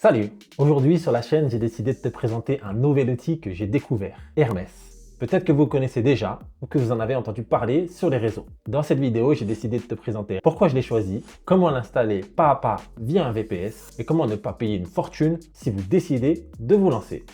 Salut! Aujourd'hui sur la chaîne, j'ai décidé de te présenter un nouvel outil que j'ai découvert, Hermès. Peut-être que vous le connaissez déjà ou que vous en avez entendu parler sur les réseaux. Dans cette vidéo, j'ai décidé de te présenter pourquoi je l'ai choisi, comment l'installer pas à pas via un VPS et comment ne pas payer une fortune si vous décidez de vous lancer.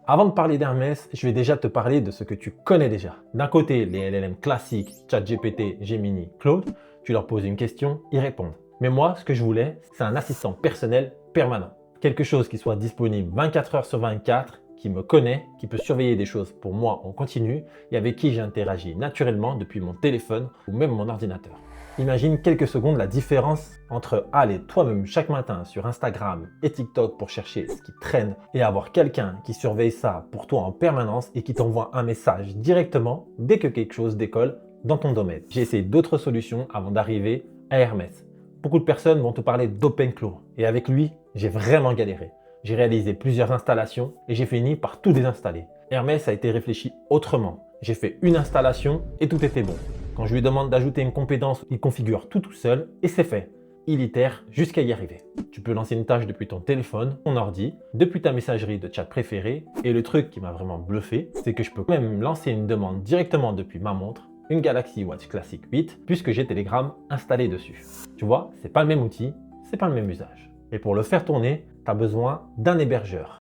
Avant de parler d'Hermès, je vais déjà te parler de ce que tu connais déjà. D'un côté, les LLM classiques, ChatGPT, Gemini, Claude, tu leur poses une question, ils répondent. Mais moi, ce que je voulais, c'est un assistant personnel permanent. Quelque chose qui soit disponible 24 heures sur 24, qui me connaît, qui peut surveiller des choses pour moi en continu et avec qui j'interagis naturellement depuis mon téléphone ou même mon ordinateur. Imagine quelques secondes la différence entre aller toi-même chaque matin sur Instagram et TikTok pour chercher ce qui traîne et avoir quelqu'un qui surveille ça pour toi en permanence et qui t'envoie un message directement dès que quelque chose décolle dans ton domaine. J'ai essayé d'autres solutions avant d'arriver à Hermès. Beaucoup de personnes vont te parler d'OpenClaw et avec lui, j'ai vraiment galéré. J'ai réalisé plusieurs installations et j'ai fini par tout désinstaller. Hermès a été réfléchi autrement. J'ai fait une installation et tout était bon. Quand je lui demande d'ajouter une compétence, il configure tout seul et c'est fait. Il itère jusqu'à y arriver. Tu peux lancer une tâche depuis ton téléphone, ton ordi, depuis ta messagerie de chat préférée. Et le truc qui m'a vraiment bluffé, c'est que je peux même lancer une demande directement depuis ma montre, une Galaxy Watch Classic 8, puisque j'ai Telegram installé dessus. Tu vois, c'est pas le même outil, c'est pas le même usage. Et pour le faire tourner, tu as besoin d'un hébergeur.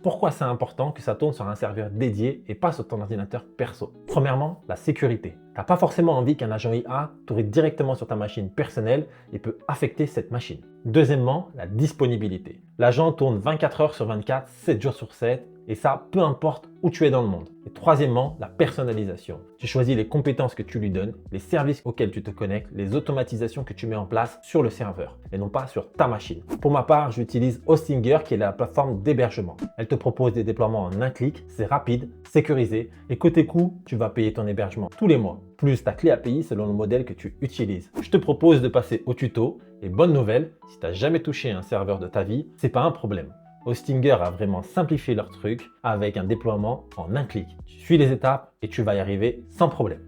Pourquoi c'est important que ça tourne sur un serveur dédié et pas sur ton ordinateur perso? Premièrement, la sécurité. Tu n'as pas forcément envie qu'un agent IA tourne directement sur ta machine personnelle et peut affecter cette machine. Deuxièmement, la disponibilité. L'agent tourne 24 heures sur 24, 7 jours sur 7 et ça, peu importe où tu es dans le monde. Et troisièmement, la personnalisation. Tu choisis les compétences que tu lui donnes, les services auxquels tu te connectes, les automatisations que tu mets en place sur le serveur et non pas sur ta machine. Pour ma part, j'utilise Hostinger qui est la plateforme d'hébergement. Elle te propose des déploiements en un clic, c'est rapide, sécurisé et côté coût, tu vas payer ton hébergement tous les mois, plus ta clé API selon le modèle que tu utilises. Je te propose de passer au tuto et bonne nouvelle, si tu n'as jamais touché un serveur de ta vie, c'est pas un problème. Hostinger a vraiment simplifié leur truc avec un déploiement en un clic. Tu suis les étapes et tu vas y arriver sans problème.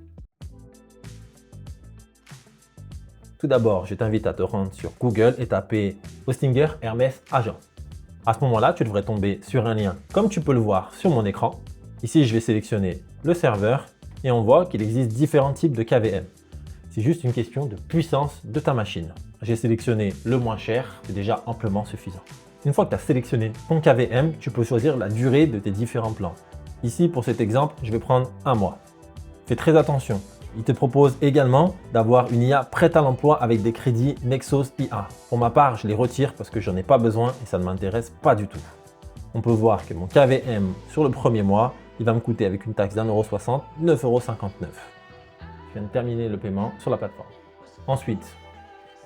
Tout d'abord, je t'invite à te rendre sur Google et taper Hostinger Hermès Agent. À ce moment-là, tu devrais tomber sur un lien comme tu peux le voir sur mon écran. Ici, je vais sélectionner le serveur et on voit qu'il existe différents types de KVM. C'est juste une question de puissance de ta machine. J'ai sélectionné le moins cher, c'est déjà amplement suffisant. Une fois que tu as sélectionné ton KVM, tu peux choisir la durée de tes différents plans. Ici, pour cet exemple, je vais prendre un mois. Fais très attention. Il te propose également d'avoir une IA prête à l'emploi avec des crédits Nexos IA. Pour ma part, je les retire parce que j'en ai pas besoin et ça ne m'intéresse pas du tout. On peut voir que mon KVM sur le premier mois, il va me coûter avec une taxe d'1,60 €, 9,59 €. Je viens de terminer le paiement sur la plateforme. Ensuite,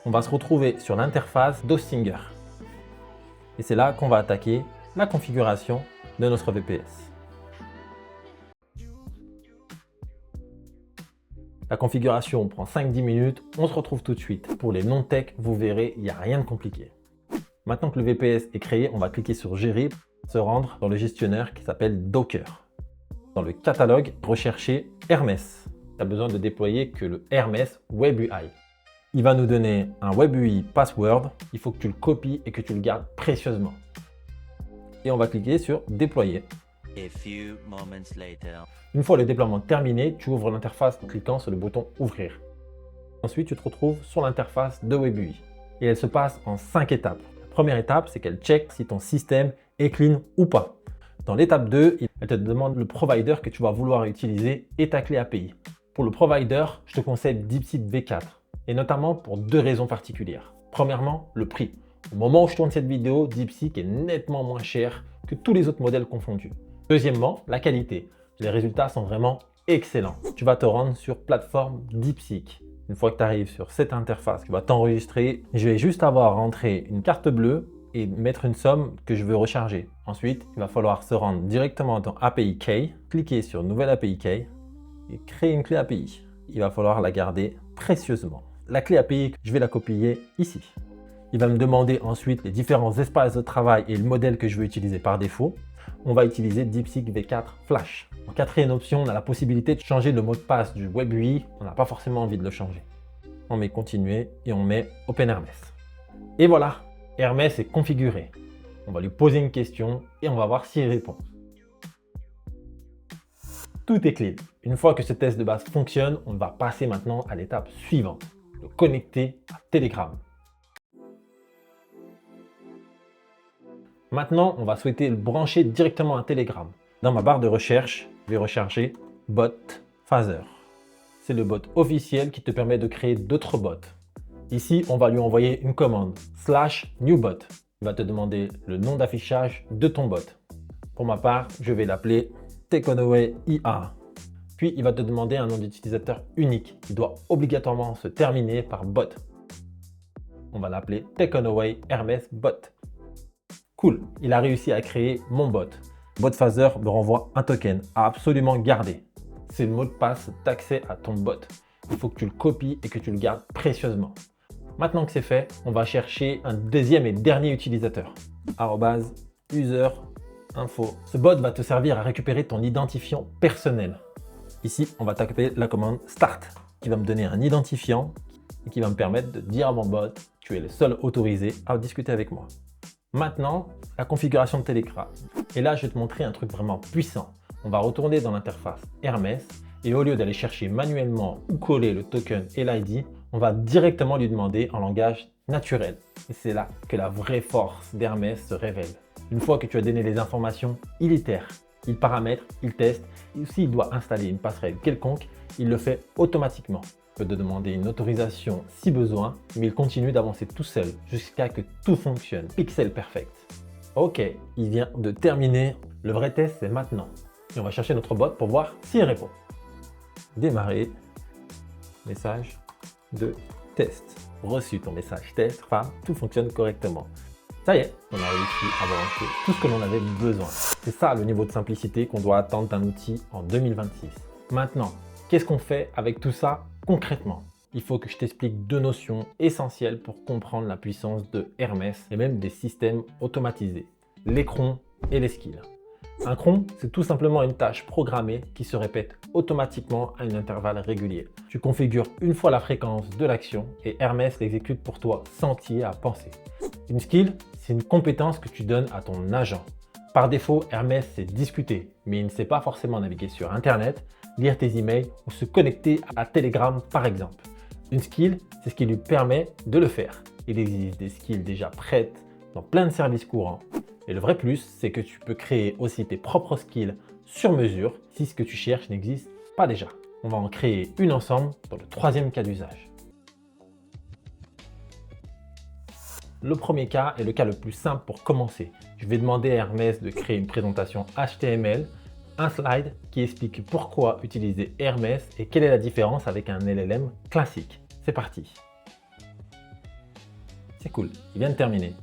on va se retrouver sur l'interface d'Hostinger. Et c'est là qu'on va attaquer la configuration de notre VPS. La configuration prend 5-10 minutes, on se retrouve tout de suite. Pour les non-tech, vous verrez, il n'y a rien de compliqué. Maintenant que le VPS est créé, on va cliquer sur Gérer, se rendre dans le gestionnaire qui s'appelle Docker. Dans le catalogue, rechercher Hermès. Tu as besoin de déployer que le Hermès Web UI. Il va nous donner un Web UI password. Il faut que tu le copies et que tu le gardes précieusement. Et on va cliquer sur Déployer. Une fois le déploiement terminé, tu ouvres l'interface en cliquant sur le bouton Ouvrir. Ensuite, tu te retrouves sur l'interface de Web UI. Et elle se passe en 5 étapes. La première étape, c'est qu'elle check si ton système est clean ou pas. Dans l'étape 2, elle te demande le provider que tu vas vouloir utiliser et ta clé API. Pour le provider, je te conseille DeepSeek V4. Et notamment pour deux raisons particulières. Premièrement, le prix. Au moment où je tourne cette vidéo, DeepSeek est nettement moins cher que tous les autres modèles confondus. Deuxièmement, la qualité. Les résultats sont vraiment excellents. Tu vas te rendre sur plateforme DeepSeek. Une fois que tu arrives sur cette interface, tu vas t'enregistrer. Je vais juste avoir à rentrer une carte bleue et mettre une somme que je veux recharger. Ensuite, il va falloir se rendre directement dans API Key, cliquer sur Nouvelle API Key et créer une clé API. Il va falloir la garder précieusement. La clé API, je vais la copier ici. Il va me demander ensuite les différents espaces de travail et le modèle que je veux utiliser par défaut. On va utiliser DeepSeek V4 Flash. En quatrième option, on a la possibilité de changer le mot de passe du Web UI. On n'a pas forcément envie de le changer. On met continuer et on met Open Hermès. Et voilà, Hermès est configuré. On va lui poser une question et on va voir s'il répond. Tout est clean. Une fois que ce test de base fonctionne, on va passer maintenant à l'étape suivante, le connecter à Telegram. Maintenant, on va souhaiter le brancher directement à Telegram. Dans ma barre de recherche, je vais rechercher Bot Phaser. C'est le bot officiel qui te permet de créer d'autres bots. Ici, on va lui envoyer une commande /newbot. Il va te demander le nom d'affichage de ton bot. Pour ma part, je vais l'appeler Takeaway IA. Puis, il va te demander un nom d'utilisateur unique qui doit obligatoirement se terminer par bot. On va l'appeler Takeaway Hermès Bot. Cool, il a réussi à créer mon bot. Bot Phaser me renvoie un token à absolument garder. C'est le mot de passe d'accès à ton bot. Il faut que tu le copies et que tu le gardes précieusement. Maintenant que c'est fait, on va chercher un deuxième et dernier utilisateur. @userinfo. Ce bot va te servir à récupérer ton identifiant personnel. Ici, on va taper la commande start qui va me donner un identifiant et qui va me permettre de dire à mon bot « Tu es le seul autorisé à discuter avec moi ». Maintenant, la configuration de Telegram. Et là, je vais te montrer un truc vraiment puissant. On va retourner dans l'interface Hermès et au lieu d'aller chercher manuellement où coller le token et l'ID, on va directement lui demander en langage naturel. Et c'est là que la vraie force d'Hermès se révèle. Une fois que tu as donné les informations, il itère, il paramètre, il teste. Et s'il doit installer une passerelle quelconque, il le fait automatiquement. Il peut te demander une autorisation si besoin, mais il continue d'avancer tout seul jusqu'à que tout fonctionne. Pixel perfect. Ok, il vient de terminer. Le vrai test, c'est maintenant. Et on va chercher notre bot pour voir s'il répond. Démarrer. Message de test. Reçu ton message test. Enfin, tout fonctionne correctement. Ça y est, on a réussi à brancher tout ce que l'on avait besoin. C'est ça le niveau de simplicité qu'on doit attendre d'un outil en 2026. Maintenant, qu'est-ce qu'on fait avec tout ça concrètement? Il faut que je t'explique deux notions essentielles pour comprendre la puissance de Hermès et même des systèmes automatisés, les crons et les skills. Un cron, c'est tout simplement une tâche programmée qui se répète automatiquement à un intervalle régulier. Tu configures une fois la fréquence de l'action et Hermès l'exécute pour toi sans t'y aies à penser. Une skill, c'est une compétence que tu donnes à ton agent. Par défaut, Hermès sait discuter, mais il ne sait pas forcément naviguer sur Internet, lire tes emails ou se connecter à Telegram par exemple. Une skill, c'est ce qui lui permet de le faire. Il existe des skills déjà prêtes dans plein de services courants. Et le vrai plus, c'est que tu peux créer aussi tes propres skills sur mesure si ce que tu cherches n'existe pas déjà. On va en créer une ensemble dans le troisième cas d'usage. Le premier cas est le cas le plus simple pour commencer. Je vais demander à Hermès de créer une présentation HTML, un slide qui explique pourquoi utiliser Hermès et quelle est la différence avec un LLM classique. C'est parti. C'est cool, il vient de terminer.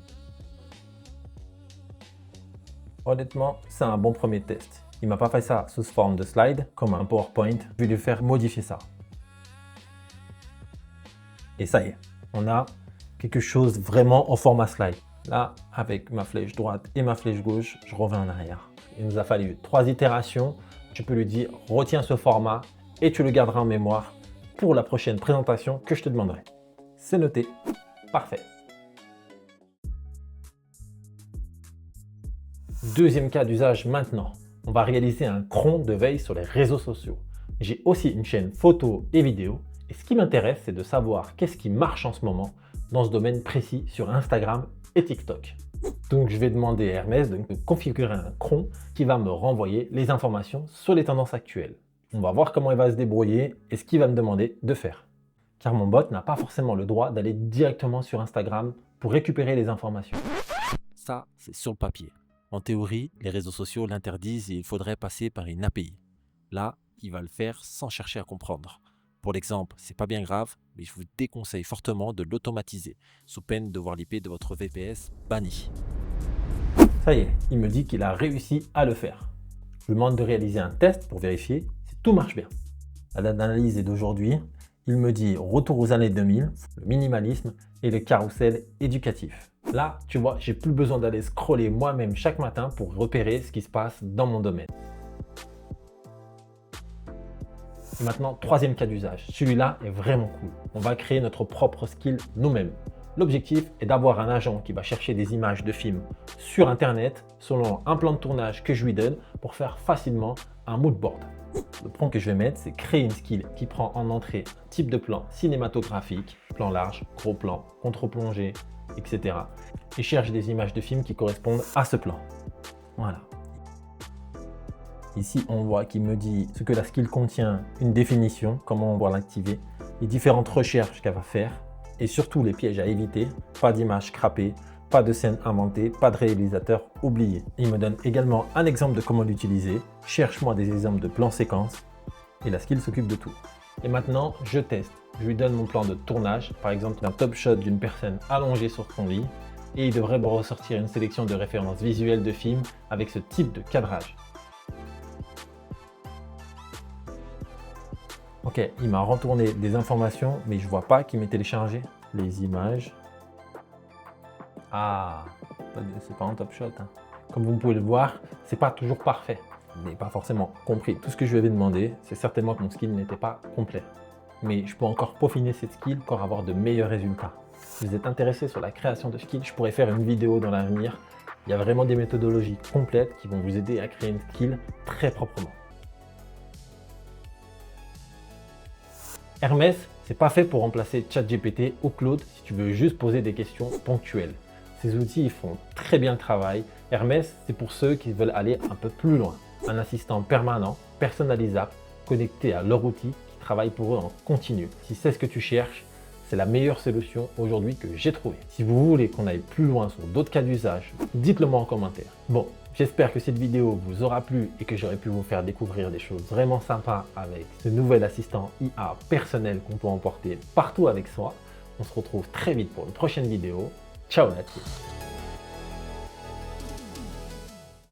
Honnêtement, c'est un bon premier test. Il m'a pas fait ça sous forme de slide, comme un PowerPoint. Je vais lui faire modifier ça. Et ça y est, on a quelque chose vraiment en format slide. Là, avec ma flèche droite et ma flèche gauche, je reviens en arrière. Il nous a fallu 3 itérations. Tu peux lui dire, retiens ce format et tu le garderas en mémoire pour la prochaine présentation que je te demanderai. C'est noté. Parfait. Deuxième cas d'usage maintenant. On va réaliser un cron de veille sur les réseaux sociaux. J'ai aussi une chaîne photo et vidéo. Et ce qui m'intéresse, c'est de savoir qu'est-ce qui marche en ce moment dans ce domaine précis sur Instagram et TikTok. Donc, je vais demander à Hermès de configurer un cron qui va me renvoyer les informations sur les tendances actuelles. On va voir comment il va se débrouiller et ce qu'il va me demander de faire. Car mon bot n'a pas forcément le droit d'aller directement sur Instagram pour récupérer les informations. Ça, c'est sur le papier. En théorie, les réseaux sociaux l'interdisent et il faudrait passer par une API. Là, il va le faire sans chercher à comprendre. Pour l'exemple, c'est pas bien grave, mais je vous déconseille fortement de l'automatiser, sous peine de voir l'IP de votre VPS banni. Ça y est, il me dit qu'il a réussi à le faire. Je lui demande de réaliser un test pour vérifier si tout marche bien. La date d'analyse est d'aujourd'hui. Il me dit retour aux années 2000, le minimalisme et le carrousel éducatif. Là, tu vois, j'ai plus besoin d'aller scroller moi-même chaque matin pour repérer ce qui se passe dans mon domaine. Et maintenant, troisième cas d'usage. Celui-là est vraiment cool. On va créer notre propre skill nous-mêmes. L'objectif est d'avoir un agent qui va chercher des images de films sur Internet selon un plan de tournage que je lui donne pour faire facilement un mood board. Le prompt que je vais mettre, c'est créer une skill qui prend en entrée un type de plan cinématographique, plan large, gros plan, contre-plongée, etc. Et cherche des images de films qui correspondent à ce plan. Voilà. Ici, on voit qu'il me dit ce que la skill contient, une définition, comment on va l'activer, les différentes recherches qu'elle va faire et surtout les pièges à éviter, pas d'images scrappées, pas de scène inventée, pas de réalisateur oublié. Il me donne également un exemple de comment l'utiliser, cherche-moi des exemples de plans séquences et la skill s'occupe de tout. Et maintenant, je teste. Je lui donne mon plan de tournage, par exemple un top shot d'une personne allongée sur son lit et il devrait me ressortir une sélection de références visuelles de films avec ce type de cadrage. Ok, il m'a retourné des informations, mais je vois pas qu'il m'ait téléchargé les images. Ah, c'est pas un top shot. Hein. Comme vous pouvez le voir, c'est pas toujours parfait. Je n'ai pas forcément compris tout ce que je lui avais demandé. C'est certainement que mon skill n'était pas complet. Mais je peux encore peaufiner cette skill pour avoir de meilleurs résultats. Si vous êtes intéressé sur la création de skills, je pourrais faire une vidéo dans l'avenir. Il y a vraiment des méthodologies complètes qui vont vous aider à créer une skill très proprement. Hermès, c'est pas fait pour remplacer ChatGPT ou Claude si tu veux juste poser des questions ponctuelles. Ces outils ils font très bien le travail. Hermès, c'est pour ceux qui veulent aller un peu plus loin. Un assistant permanent, personnalisable, connecté à leur outil qui travaille pour eux en continu. Si c'est ce que tu cherches, c'est la meilleure solution aujourd'hui que j'ai trouvée. Si vous voulez qu'on aille plus loin sur d'autres cas d'usage, dites-le moi en commentaire. Bon, j'espère que cette vidéo vous aura plu et que j'aurai pu vous faire découvrir des choses vraiment sympas avec ce nouvel assistant IA personnel qu'on peut emporter partout avec soi. On se retrouve très vite pour une prochaine vidéo. Ciao la team!